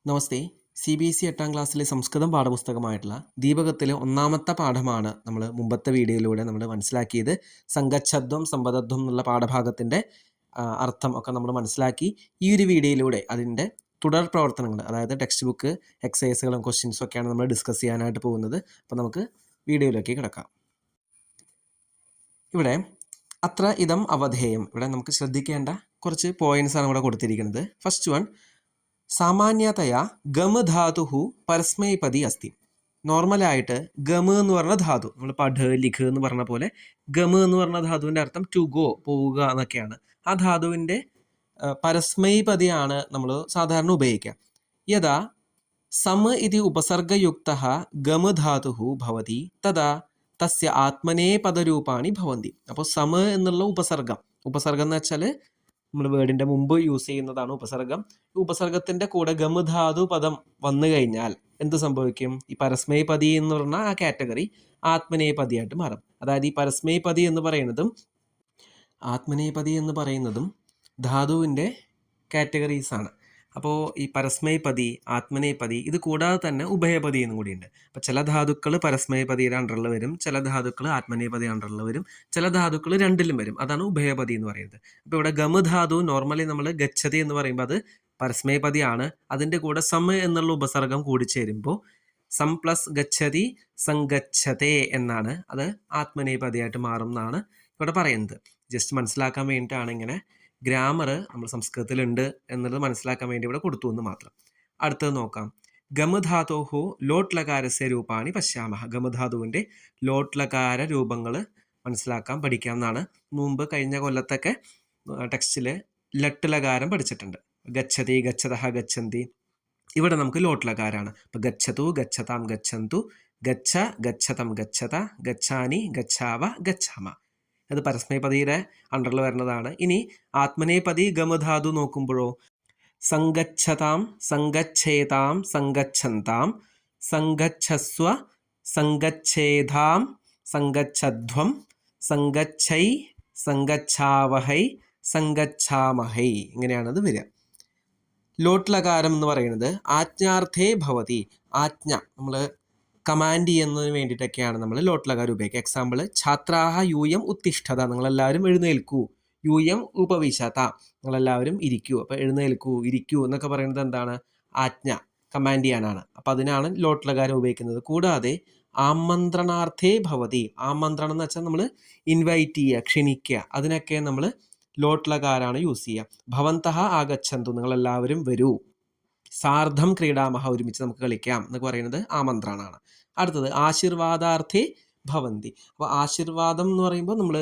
നമസ്തേ. CBSE 8ാം ക്ലാസ്സിലെ സംസ്കൃതം പാഠപുസ്തകമായിട്ടുള്ള ദീപകത്തിലെ ഒന്നാമത്തെ പാഠമാണ് നമ്മൾ മുമ്പത്തെ വീഡിയോയിലൂടെ നമ്മൾ മനസ്സിലാക്കിയത്. സംഗച്ഛദ്വം സമ്പദദ്വം എന്നുള്ള പാഠഭാഗത്തിൻ്റെ അർത്ഥം ഒക്കെ നമ്മൾ മനസ്സിലാക്കി. ഈ ഒരു വീഡിയോയിലൂടെ അതിൻ്റെ തുടർ പ്രവർത്തനങ്ങൾ, അതായത് ടെക്സ്റ്റ് ബുക്ക് എക്സസൈസുകളും ക്വസ്റ്റ്യൻസും ഒക്കെയാണ് നമ്മൾ ഡിസ്കസ് ചെയ്യാനായിട്ട് പോകുന്നത്. അപ്പോൾ നമുക്ക് വീഡിയോയിലേക്ക് കിടക്കാം. ഇവിടെ അത്ര ഇതം അവധേയം, ഇവിടെ നമുക്ക് ശ്രദ്ധിക്കേണ്ട കുറച്ച് പോയിന്റ്സാണ് ഇവിടെ കൊടുത്തിരിക്കുന്നത്. ഫസ്റ്റ് വൺ, സാമാന്യതയാ ഗമ ധാതു പരസ്മൈപതി അസ്തി. നോർമലായിട്ട് ഗമ എന്ന് പറഞ്ഞ ധാതു, നമ്മൾ പഠ ലിഖ് എന്ന് പറഞ്ഞ പോലെ ഗമ എന്ന് പറഞ്ഞ ധാതുവിൻ്റെ അർത്ഥം ടു ഗോ, പോവുക എന്നൊക്കെയാണ്. ആ ധാതുവിൻ്റെ പരസ്മൈപതിയാണ് നമ്മൾ സാധാരണ ഉപയോഗിക്കുക. യഥാ സമ ഇതി ഉപസർഗയുക്ത ഗമ ധാതു ഭവതി തഥാ തസ്യ ആത്മനേപദരൂപാണി ഭവന്തി. അപ്പോൾ സമ എന്നുള്ള ഉപസർഗം എന്ന് വെച്ചാൽ നമ്മൾ വേർഡിൻ്റെ മുമ്പ് യൂസ് ചെയ്യുന്നതാണ് ഉപസർഗം. ഉപസർഗത്തിൻ്റെ കൂടെ ഗമധാതു പദം വന്നു കഴിഞ്ഞാൽ എന്ത് സംഭവിക്കും? ഈ പരസ്മൈപതി എന്ന് പറഞ്ഞാൽ ആ കാറ്റഗറി ആത്മനേപതിയായിട്ട് മാറും. അതായത് ഈ പരസ്മൈപതി എന്ന് പറയുന്നതും ധാതുവിൻ്റെ കാറ്റഗറീസാണ്. അപ്പോൾ ഈ പരസ്മൈപതി, ആത്മനേപതി, ഇത് കൂടാതെ തന്നെ ഉഭയപതി എന്നും കൂടിയുണ്ട്. അപ്പോൾ ചില ധാതുക്കൾ പരസ്മൈപതിയുടെ അണ്ടറിൽ വരും, ചില ധാതുക്കൾ ആത്മനേപതി അണ്ടറിൽ വരും, ചില ധാതുക്കൾ രണ്ടിലും വരും. അതാണ് ഉഭയപതി എന്ന് പറയുന്നത്. അപ്പോൾ ഇവിടെ ഗമധാതു നോർമലി നമ്മൾ ഗച്ഛതി എന്ന് പറയുമ്പോൾ അത് പരസ്മൈപതിയാണ്. അതിൻ്റെ കൂടെ സമ എന്നുള്ള ഉപസർഗം കൂടിച്ചേരുമ്പോൾ സം പ്ലസ് ഗച്ഛതി സംഗച്ഛതേ എന്നാണ്, അത് ആത്മനേപതിയായിട്ട് മാറും എന്നാണ് ഇവിടെ പറയുന്നത്. ജസ്റ്റ് മനസ്സിലാക്കാൻ വേണ്ടിയിട്ടാണ് ഇങ്ങനെ ഗ്രാമർ നമ്മൾ സംസ്കൃതത്തിലുണ്ട് എന്നുള്ളത് മനസ്സിലാക്കാൻ വേണ്ടി ഇവിടെ കൊടുത്തു എന്ന് മാത്രം. അടുത്തത് നോക്കാം. ഗമധാതോഹോ ലോട്ട് ലകാരസ്യ രൂപാണി പശ്യാമഹ. ഗമധാതുവിൻ്റെ ലോട്ട് ലകാര രൂപങ്ങൾ മനസ്സിലാക്കാം, പഠിക്കാം എന്നാണ്. മുമ്പ് കഴിഞ്ഞ കൊല്ലത്തൊക്കെ ടെക്സ്റ്റിൽ ലട്ട് ലകാരം പഠിച്ചിട്ടുണ്ട്. ഗച്ഛതി, ഗച്ഛതഃ, ഗച്ഛന്തി. ഇവിടെ നമുക്ക് ലോട്ട് ലകാരാണ്. അപ്പം ഗച്ഛതു, ഗച്ഛതാം, ഗച്ഛന്തു, ഗച്ഛ, ഗച്ഛതം, ഗച്ഛത, ഗച്ഛാനി, ഗച്ഛാവ, ഗച്ഛാമ. അത് പരസ്മൈപതിയുടെ അണ്ടറിൽ വരുന്നതാണ്. ഇനി ആത്മനേപതി ഗമധാതു നോക്കുമ്പോഴോ സംഗച്ഛതാം, സംഗച്ഛേതാം, സംഗച്ഛന്താം, സംഗച്ഛസ്വ, സംഗച്ഛേതാം, സംഗച്ഛധ്വം, സംഗച്ഛൈ, സംഗച്ഛാവഹൈ, സംഗച്ഛാമഹൈ, ഇങ്ങനെയാണത് വരിക. ലോട്ട് ലകാരം എന്ന് പറയുന്നത് ആജ്ഞാർത്ഥേ ഭവതി. ആജ്ഞ, നമ്മൾ കമാൻഡ് ചെയ്യുന്നതിന് വേണ്ടിയിട്ടൊക്കെയാണ് നമ്മൾ ലോട്ട് ലകാരം ഉപയോഗിക്കുക. എക്സാമ്പിൾ, ഛാത്രാഹ യൂയം ഉത്തിഷ്ഠത, നിങ്ങളെല്ലാവരും എഴുന്നേൽക്കൂ. യൂയം ഉപവിശത, നിങ്ങളെല്ലാവരും ഇരിക്കൂ. അപ്പോൾ എഴുന്നേൽക്കൂ, ഇരിക്കൂ എന്നൊക്കെ പറയുന്നത് എന്താണ്? ആജ്ഞ, കമാൻഡ് ചെയ്യാനാണ്. അപ്പോൾ അതിനാണ് ലോട്ട് ലകാരം ഉപയോഗിക്കുന്നത്. കൂടാതെ ആമന്ത്രണാർത്ഥേ ഭവതി. ആമന്ത്രണം എന്ന് വെച്ചാൽ നമ്മൾ ഇൻവൈറ്റ് ചെയ്യുക, ക്ഷണിക്കുക, അതിനൊക്കെ നമ്മൾ ലോട്ട് ലകാരാണ് യൂസ് ചെയ്യുക. ഭവന്തഃ ആഗച്ഛന്തു, നിങ്ങളെല്ലാവരും വരൂ. സാർദ്ധം ക്രീഡാമഹ, ഒരുമിച്ച് നമുക്ക് കളിക്കാം എന്നൊക്കെ പറയുന്നത് ആമന്ത്രണമാണ്. അടുത്തത് ആശീർവാദാർത്ഥേ ഭവന്തി. അപ്പോൾ ആശീർവാദം എന്ന് പറയുമ്പോൾ നമ്മൾ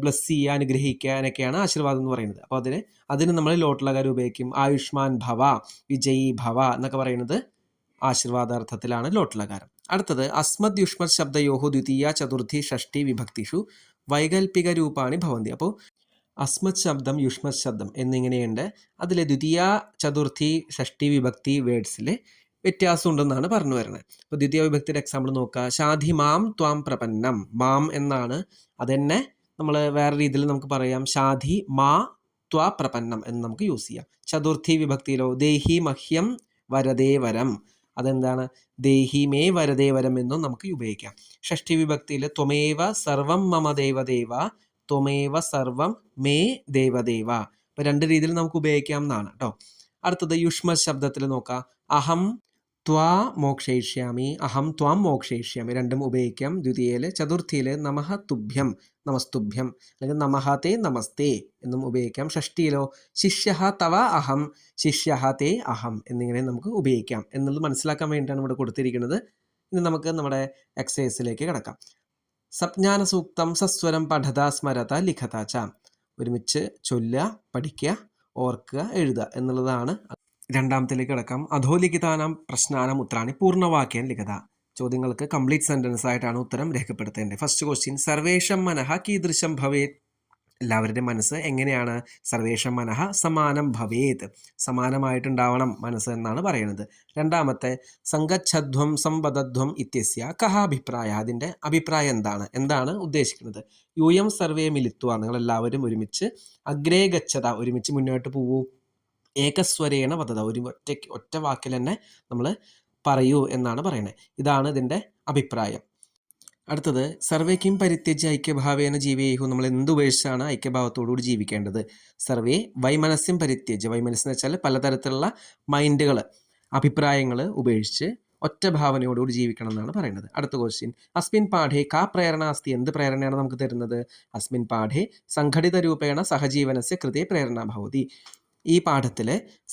ബ്ലസ് ചെയ്യുക, അനുഗ്രഹിക്കാനൊക്കെയാണ് ആശീർവാദം എന്ന് പറയുന്നത്. അപ്പോൾ അതിന് നമ്മൾ ലോട്ട് ലകാരം ഉപയോഗിക്കും. ആയുഷ്മാൻ ഭവ, വിജയീ ഭവ എന്നൊക്കെ പറയുന്നത് ആശീർവാദാർത്ഥത്തിലാണ് ലോട്ട് ലകാരം. അടുത്തത് അസ്മദ് യുഷ്മത് ശബ്ദയോഹോ ദ്വിതീയ ചതുർത്ഥി ഷഷ്ടി വിഭക്തിഷു വൈകൽപിക രൂപാണി ഭവന്തി. അപ്പോൾ അസ്മത് ശബ്ദം, യുഷ്മത് ശബ്ദം എന്നിങ്ങനെയുണ്ട്. അതിൽ ദ്വിതീയ ചതുർത്ഥി ഷഷ്ടി വിഭക്തി വേർഡ്സിൽ വ്യത്യാസം ഉണ്ടെന്നാണ് പറഞ്ഞു വരുന്നത്. അപ്പോൾ ദ്വിതീയ വിഭക്തിയുടെ എക്സാമ്പിൾ നോക്കുക. ഷാധി മാം ത്വാം പ്രപന്നം. മാം എന്നാണ്, അതെന്നെ നമ്മൾ വേറെ രീതിയിൽ നമുക്ക് പറയാം. ഷാധി മാ ത്വാ പ്രപന്നം എന്ന് നമുക്ക് യൂസ് ചെയ്യാം. ചതുർത്ഥി വിഭക്തിയിലോ ദേഹി മഹ്യം വരദേ വരം, അതെന്താണ്? ദേഹി മേ വരദേ വരം എന്നും നമുക്ക് ഉപയോഗിക്കാം. ഷഷ്ടി വിഭക്തിയിൽ ത്വമേവ സർവം മമ ദേവദേവ, ത്വമേവ സർവം മേ ദേവദേവ. അപ്പോൾ രണ്ട് രീതിയിൽ നമുക്ക് ഉപയോഗിക്കാം എന്നാണ് കേട്ടോ. അടുത്തത് യുഷ്മ ശബ്ദത്തിൽ നോക്കാം. അഹം ത്വാ മോക്ഷയിഷ്യാമി, അഹം ത്വാം മോക്ഷയിഷ്യാമി, രണ്ടും ഉപയോഗിക്കാം ദ്വിതീയയിൽ. ചതുർത്ഥിയിൽ നമഃ തുഭ്യം, നമസ്തുഭ്യം, അല്ലെങ്കിൽ നമഃ തേ നമസ്തേ എന്നും ഉപയോഗിക്കാം. ഷഷ്ടിയിലോ ശിഷ്യഃ തവ അഹം, ശിഷ്യഃ തേ അഹം എന്നിങ്ങനെ നമുക്ക് ഉപയോഗിക്കാം എന്നുള്ളത് മനസ്സിലാക്കാൻ വേണ്ടിയിട്ടാണ് ഇവിടെ കൊടുത്തിരിക്കുന്നത്. ഇനി നമുക്ക് നമ്മുടെ എക്സസൈസിലേക്ക് കിടക്കാം. സപ്ഞാന സൂക്തം സസ്വരം പഠത സ്മരത ലിഖത ച. ഒരുമിച്ച് ചൊല്ലുക, പഠിക്കുക, ഓർക്കുക, എഴുതുക എന്നുള്ളതാണ്. രണ്ടാമത്തിലേക്ക് കിടക്കാം. അധോലിഖിതാനാം പ്രശ്നാനാം ഉത്തരാണി പൂർണ്ണവാക്യം ലിഖത. ചോദ്യങ്ങൾക്ക് കംപ്ലീറ്റ് സെൻറ്റൻസ് ആയിട്ടാണ് ഉത്തരം രേഖപ്പെടുത്തേണ്ടത്. First question, സർവേഷം മനഃ കീദൃശം ഭവേത്. എല്ലാവരുടെയും മനസ്സ് എങ്ങനെയാണ്? സർവേഷം മനഃ സമാനം ഭവേത്, സമാനമായിട്ടുണ്ടാവണം മനസ്സ് എന്നാണ് പറയുന്നത്. രണ്ടാമത്തെ, സംഗച്ഛധ്വം സമ്പദധ്വം ഇത്യസ്യ കഹ അഭിപ്രായ. അതിൻ്റെ അഭിപ്രായം എന്താണ് ഉദ്ദേശിക്കുന്നത്? യൂയം സർവേ മിലിത്വ, നിങ്ങളെല്ലാവരും ഒരുമിച്ച്, അഗ്രേ ഗച്ഛത, ഒരുമിച്ച് മുന്നോട്ട് പോവൂ, ഏകസ്വരേണ വദത, ഒരു ഒറ്റ വാക്കിൽ തന്നെ നമ്മൾ പറയൂ എന്നാണ് പറയുന്നത്. ഇതാണ് ഇതിൻ്റെ അഭിപ്രായം. അടുത്തത് സർവേ കിം പരിത്യജ്യ ഐക്യഭാവേന ജീവിയേഹു, നമ്മൾ എന്തുപേക്ഷിച്ചാണ് ഐക്യഭാവത്തോടുകൂടി ജീവിക്കേണ്ടത്. സർവേ വൈമനസ്യം പരിത്യജ്യ, വൈമനസ്യം എന്ന് വെച്ചാൽ പലതരത്തിലുള്ള മൈൻഡുകൾ, അഭിപ്രായങ്ങൾ ഉപേക്ഷിച്ച് ഒറ്റ ഭാവനയോടുകൂടി ജീവിക്കണം എന്നാണ് പറയുന്നത്. അടുത്ത ക്വസ്റ്റ്യൻ, അസ്മിൻ പാഠേ കാ പ്രേരണ അസ്തി, എന്ത് പ്രേരണയാണ് നമുക്ക് തരുന്നത്? അസ്മിൻ പാഠേ സംഘടിത രൂപേണ സഹജീവനസ്യ കൃതേ പ്രേരണ ഭവതി, ഈ പാഠത്തിൽ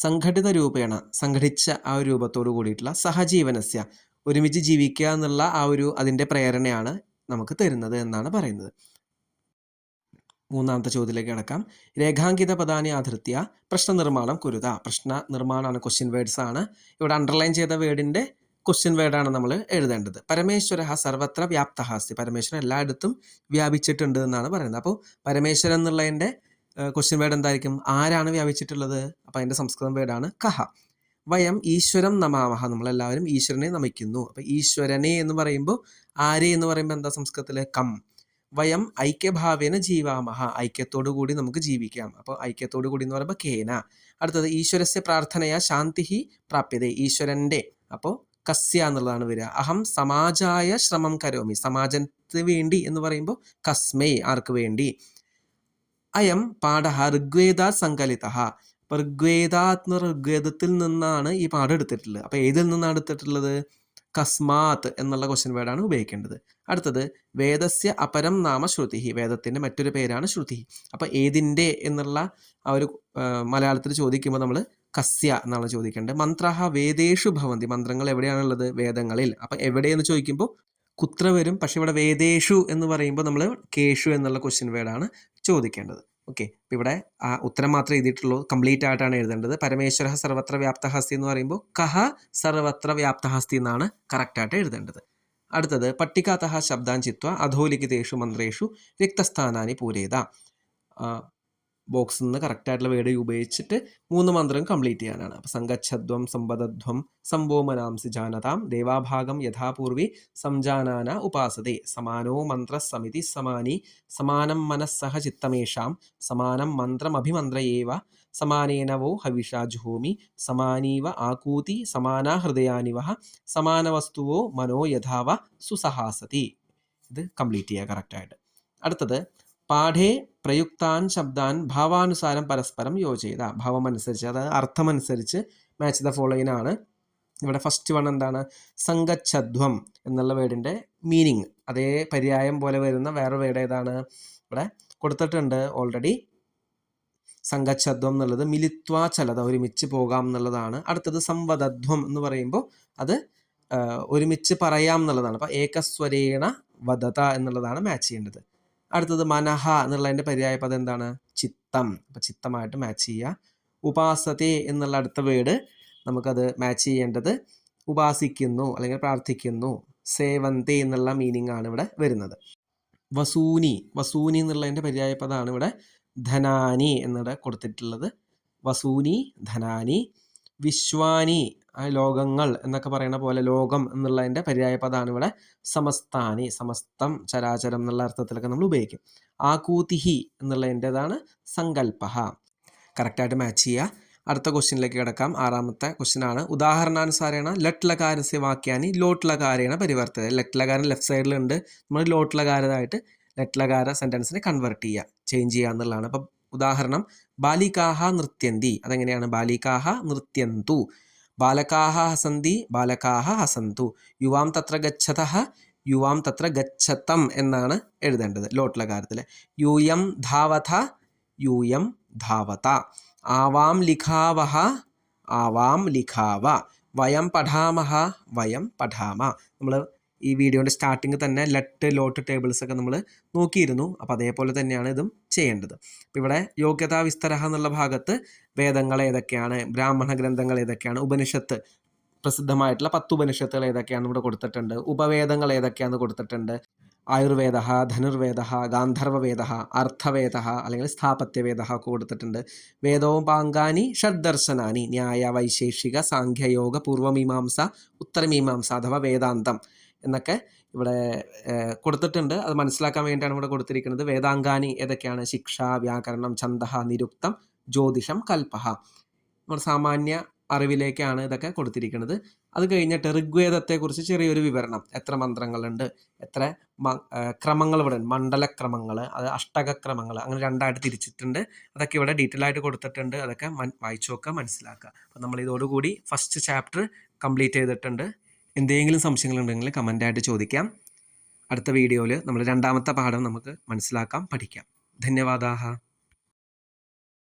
സംഘടിത രൂപേണ, സംഘടിച്ച ആ ഒരു രൂപത്തോട് കൂടിയിട്ടുള്ള സഹജീവനസ്യ, ഒരുമിച്ച് ജീവിക്കുക എന്നുള്ള ആ ഒരു അതിൻ്റെ പ്രേരണയാണ് നമുക്ക് തരുന്നത് എന്നാണ് പറയുന്നത്. മൂന്നാമത്തെ ചോദ്യത്തിലേക്ക് കിടക്കാം. രേഖാങ്കിത പദാനി ആധൃത്യ പ്രശ്ന നിർമ്മാണം കുരുത, പ്രശ്ന നിർമ്മാണമാണ്, ക്വസ്റ്റ്യൻ വേർഡ്സ് ആണ്. ഇവിടെ അണ്ടർലൈൻ ചെയ്ത വേർഡിൻ്റെ ക്വസ്റ്റ്യൻ വേർഡാണ് നമ്മൾ എഴുതേണ്ടത്. പരമേശ്വര സർവത്ര വ്യാപ്ത അസ്തി, പരമേശ്വരൻ എല്ലായിടത്തും വ്യാപിച്ചിട്ടുണ്ട് എന്നാണ് പറയുന്നത്. അപ്പോൾ പരമേശ്വരൻ എന്നുള്ളതിൻ്റെ ക്വസ്റ്റ്യൻ വേർഡ് എന്തായിരിക്കും? ആരാണ് വ്യാപിച്ചിട്ടുള്ളത്? അപ്പോൾ അതിൻ്റെ സംസ്കൃതം വേർഡാണ് കഹ. വയം ഈശ്വരം നമാമഹ, നമ്മളെല്ലാവരും ഈശ്വരനെ നമിക്കുന്നു. അപ്പോൾ ഈശ്വരനെ എന്ന് പറയുമ്പോൾ, ആരെ എന്ന് പറയുമ്പോൾ എന്താ സംസ്കൃതത്തിൽ? കം. വയം ഐക്യഭാവേന ജീവാമഹ, ഐക്യത്തോടു കൂടി നമുക്ക് ജീവിക്കാം. അപ്പോൾ ഐക്യത്തോടു കൂടി എന്ന് പറയുമ്പോൾ കേന. അടുത്തത് ഈശ്വരസ്യ പ്രാർത്ഥനയാ ശാന്തി പ്രാപ്യത, ഈശ്വരൻ്റെ, അപ്പോൾ കസ്യ എന്നുള്ളതാണ് വരിക. അഹം സമാജായ ശ്രമം കരോമി, സമാജത്തിന് വേണ്ടി എന്ന് പറയുമ്പോൾ കസ്മൈ, ആർക്ക് വേണ്ടി. അയം പാഠ ഋഗ്വേദ സങ്കലിത, അപ്പോൾ ഋഗ്വേദത്തിൽ നിന്നാണ് ഈ പാഠം എടുത്തിട്ടുള്ളത്. അപ്പോൾ ഏതിൽ നിന്നാണ് എടുത്തിട്ടുള്ളത്? കസ്മാത്ത് എന്നുള്ള ക്വസ്റ്റ്യൻ വേർഡാണ് ഉപയോഗിക്കേണ്ടത്. അടുത്തത് വേദസ്യ അപരം നാമ ശ്രുതി, വേദത്തിൻ്റെ മറ്റൊരു പേരാണ് ശ്രുതി. അപ്പോൾ ഏതിൻ്റെ എന്നുള്ള ആ ഒരു മലയാളത്തിൽ ചോദിക്കുമ്പോൾ നമ്മൾ കസ്യ എന്നാണ് ചോദിക്കേണ്ടത്. മന്ത്രാഹ വേദേഷു ഭവന്തി, മന്ത്രങ്ങൾ എവിടെയാണുള്ളത്? വേദങ്ങളിൽ. അപ്പം എവിടെയെന്ന് ചോദിക്കുമ്പോൾ കുത്ര വരും, പക്ഷെ ഇവിടെ വേദേഷു എന്ന് പറയുമ്പോൾ നമ്മൾ കേഷു എന്നുള്ള ക്വസ്റ്റ്യൻ വേർഡാണ് ചോദിക്കേണ്ടത്. ഓക്കെ, അപ്പോൾ ഇവിടെ ആ ഉത്തരം മാത്രമേ എഴുതിയിട്ടുള്ളൂ, കംപ്ലീറ്റ് ആയിട്ടാണ് എഴുതേണ്ടത്. പരമേശ്വര സർവത്ര വ്യാപ്തഹസ്തി എന്ന് പറയുമ്പോൾ കഹ സർവത്ര വ്യാപ്തഹസ്തി എന്നാണ് കറക്റ്റായിട്ട് എഴുതേണ്ടത്. അടുത്തത് പട്ടികാതഃ ശബ്ദാൻ ചിത്വ അധോലിഖിതേഷു മന്ത്രേഷു റിക്തസ്ഥാനാനി പൂരേത, ബോക്സിൽ നിന്ന് കറക്റ്റായിട്ടുള്ള വേർഡ് ഉപയോഗിച്ചിട്ട് 3 മന്ത്രം കംപ്ലീറ്റ് ചെയ്യാനാണ്. അപ്പോൾ സങ്കച്ഛധ്വം സമ്പദധ്വം സംഭോമനാംസി ജാനതാം ദേവാഭാഗം യഥാപൂർവി സംജാനാന ഉപാസതേ സമാനോ മന്ത്ര സമിതി സമാനി സമാനം മനസ്സഹ ചിത്തമേഷാം സമാനം മന്ത്രമഭിമന്ത്രയേവ സമാനേനവോ ഹവിഷാ ജുഹോമി സമാനീവ ആകൂതി സമാനാ ഹൃദയാനിവ സമാനവസ്തുവോ മനോ യഥാവ സുസഹാസതി. ഇത് കംപ്ലീറ്റ് ചെയ്യുക കറക്റ്റായിട്ട്. അടുത്തത് പാഠേ പ്രയുക്താൻ ശബ്ദാൻ ഭാവാനുസാരം പരസ്പരം യോജയിത, ഭാവം അനുസരിച്ച്, അതായത് അർത്ഥമനുസരിച്ച് മാച്ച് ദ ഫോളോയിങ് ആണ്. ഇവിടെ ഫസ്റ്റ് വൺ എന്താണ്? സങ്കച്ഛധ്വം എന്നുള്ള വേർഡിൻ്റെ മീനിങ്, അതേ പര്യായം പോലെ വരുന്ന വേറെ വേർഡ് ഏതാണ്? ഇവിടെ കൊടുത്തിട്ടുണ്ട് ഓൾറെഡി. സങ്കച്ഛധ്വം എന്നുള്ളത് മിലിത്വാചലത, ഒരുമിച്ച് പോകാം എന്നുള്ളതാണ്. അടുത്തത് സംവദധ്വം എന്ന് പറയുമ്പോൾ അത് ഒരുമിച്ച് പറയാം എന്നുള്ളതാണ്. അപ്പോൾ ഏകസ്വരേണ വദത എന്നുള്ളതാണ് മാച്ച് ചെയ്യേണ്ടത്. അടുത്തത് മനഹ എന്നുള്ളതിൻ്റെ പര്യായ പദം എന്താണ്? ചിത്തം. അപ്പോൾ ചിത്തമായിട്ട് മാച്ച് ചെയ്യുക. ഉപാസത്തെ എന്നുള്ള അടുത്ത വേർഡ് നമുക്കത് മാച്ച് ചെയ്യേണ്ടത് ഉപാസിക്കുന്നു അല്ലെങ്കിൽ പ്രാർത്ഥിക്കുന്നു. സേവന്തി എന്നുള്ള മീനിങ് ആണ് ഇവിടെ വരുന്നത്. വസൂനി, വസൂനി എന്നുള്ളതിൻ്റെ പര്യായ പദമാണ് ഇവിടെ ധനാനി എന്നിവിടെ കൊടുത്തിട്ടുള്ളത്. വസൂനി ധനാനി. വിശ്വാനി, ലോകങ്ങൾ എന്നൊക്കെ പറയുന്ന പോലെ ലോകം എന്നുള്ളതിൻ്റെ പര്യായ പദമാണ് ഇവിടെ സമസ്താനി, സമസ്തം ചരാചരം എന്നുള്ള അർത്ഥത്തിലൊക്കെ നമ്മൾ ഉപയോഗിക്കും. ആകൂതിഹി എന്നുള്ളതിൻ്റെതാണ് സങ്കല്പഹ. കറക്റ്റായിട്ട് മാച്ച് ചെയ്യുക. അടുത്ത ക്വസ്റ്റ്യനിലേക്ക് കിടക്കാം. 6ാമത്തെ ക്വസ്റ്റ്യൻ ആണ്. ഉദാഹരണാനുസാരേണ ലട്ട് ലകാരസ്യ വാക്യാനി ലോട്ട് ലകാരേണ പരിവർത്തന. ലട്ട് ലകാരം ലെഫ്റ്റ് സൈഡിലുണ്ട്, നമ്മൾ ലോട്ട് ലകാരമായിട്ട് ലട്ട് ലകാര സെൻറ്റൻസിനെ കൺവേർട്ട് ചെയ്യുക, ചേഞ്ച് ചെയ്യുക എന്നുള്ളതാണ്. അപ്പം ഉദാഹരണം ബാലികാഹ നൃത്യന്തി, അതെങ്ങനെയാണ്? ബാലികാഹ നൃത്യന്തു. ബാലകാഹ ഹസന്തി ബാലകാഹ ഹസന്തു. യുവാം തത്ര ഗച്ഛതഃ യുവാം തത്ര ഗച്ഛതം എന്നാണ് എഴുതേണ്ടത് ലോട്ട് ലകാരത്തിൽ. യൂയം ധാവത യൂയം ധാവത. ആവാം ലിഖാവഹ ആവാം ലിഖാവ. വയം പഠാമഹ വയം പഠാമ. നമ്മൾ ഈ വീഡിയോൻ്റെ സ്റ്റാർട്ടിങ് തന്നെ ലട്ട് ലോട്ട് ടേബിൾസ് ഒക്കെ നമ്മൾ നോക്കിയിരുന്നു. അപ്പോൾ അതേപോലെ തന്നെയാണ് ഇതും ചെയ്യേണ്ടത്. അപ്പോൾ ഇവിടെ യോഗ്യതാ വിസ്തരഹ എന്നുള്ള ഭാഗത്ത് വേദങ്ങൾ ഏതൊക്കെയാണ്, ബ്രാഹ്മണ ഗ്രന്ഥങ്ങൾ ഏതൊക്കെയാണ്, ഉപനിഷത്ത് പ്രസിദ്ധമായിട്ടുള്ള 10 ഉപനിഷത്തുകൾ ഏതൊക്കെയാണെന്ന് ഇവിടെ കൊടുത്തിട്ടുണ്ട്. ഉപവേദങ്ങൾ ഏതൊക്കെയാണെന്ന് കൊടുത്തിട്ടുണ്ട്. ആയുർവേദ, ധനുർവേദ, ഗാന്ധർവവേദ, അർത്ഥവേദ അല്ലെങ്കിൽ സ്ഥാപത്യവേദ ഒക്കെ കൊടുത്തിട്ടുണ്ട്. വേദോപാംഗാനി ഷഡ്ദർശനാനി ന്യായ വൈശേഷിക സാഖ്യയോഗ പൂർവമീമാംസ ഉത്തരമീമാംസ അഥവാ വേദാന്തം എന്നൊക്കെ ഇവിടെ കൊടുത്തിട്ടുണ്ട്. അത് മനസ്സിലാക്കാൻ വേണ്ടിയാണ് ഇവിടെ കൊടുത്തിരിക്കുന്നത്. വേദാംഗാനി ഏതൊക്കെയാണ്? ശിക്ഷ, വ്യാകരണം, ഛന്ദഃ, നിരുക്തം, ജ്യോതിഷം, കൽപ്പഹ. നമ്മുടെ സാമാന്യ അറിവിലേക്കാണ് ഇതൊക്കെ കൊടുത്തിരിക്കുന്നത്. അത് കഴിഞ്ഞിട്ട് ഋഗ്വേദത്തെക്കുറിച്ച് ചെറിയൊരു വിവരണം, എത്ര മന്ത്രങ്ങളുണ്ട്, എത്ര ക്രമങ്ങൾ ഇവിടെ ഉണ്ട്, മണ്ഡലക്രമങ്ങൾ, അത് അഷ്ടകക്രമങ്ങൾ, അങ്ങനെ രണ്ടായിട്ട് തിരിച്ചിട്ടുണ്ട്. അതൊക്കെ ഇവിടെ ഡീറ്റെയിൽ ആയിട്ട് കൊടുത്തിട്ടുണ്ട്. അതൊക്കെ വായിച്ചു നോക്കുക, മനസ്സിലാക്കുക. അപ്പം നമ്മൾ ഇതോടുകൂടി ഫസ്റ്റ് ചാപ്റ്റർ കംപ്ലീറ്റ് ചെയ്തിട്ടുണ്ട്. എന്തെങ്കിലും സംശയങ്ങളുണ്ടെങ്കിൽ കമൻ്റായിട്ട് ചോദിക്കാം. അടുത്ത വീഡിയോയിൽ നമ്മൾ രണ്ടാമത്തെ പാഠം നമുക്ക് മനസ്സിലാക്കാം, പഠിക്കാം. ധന്യവാദാഹ.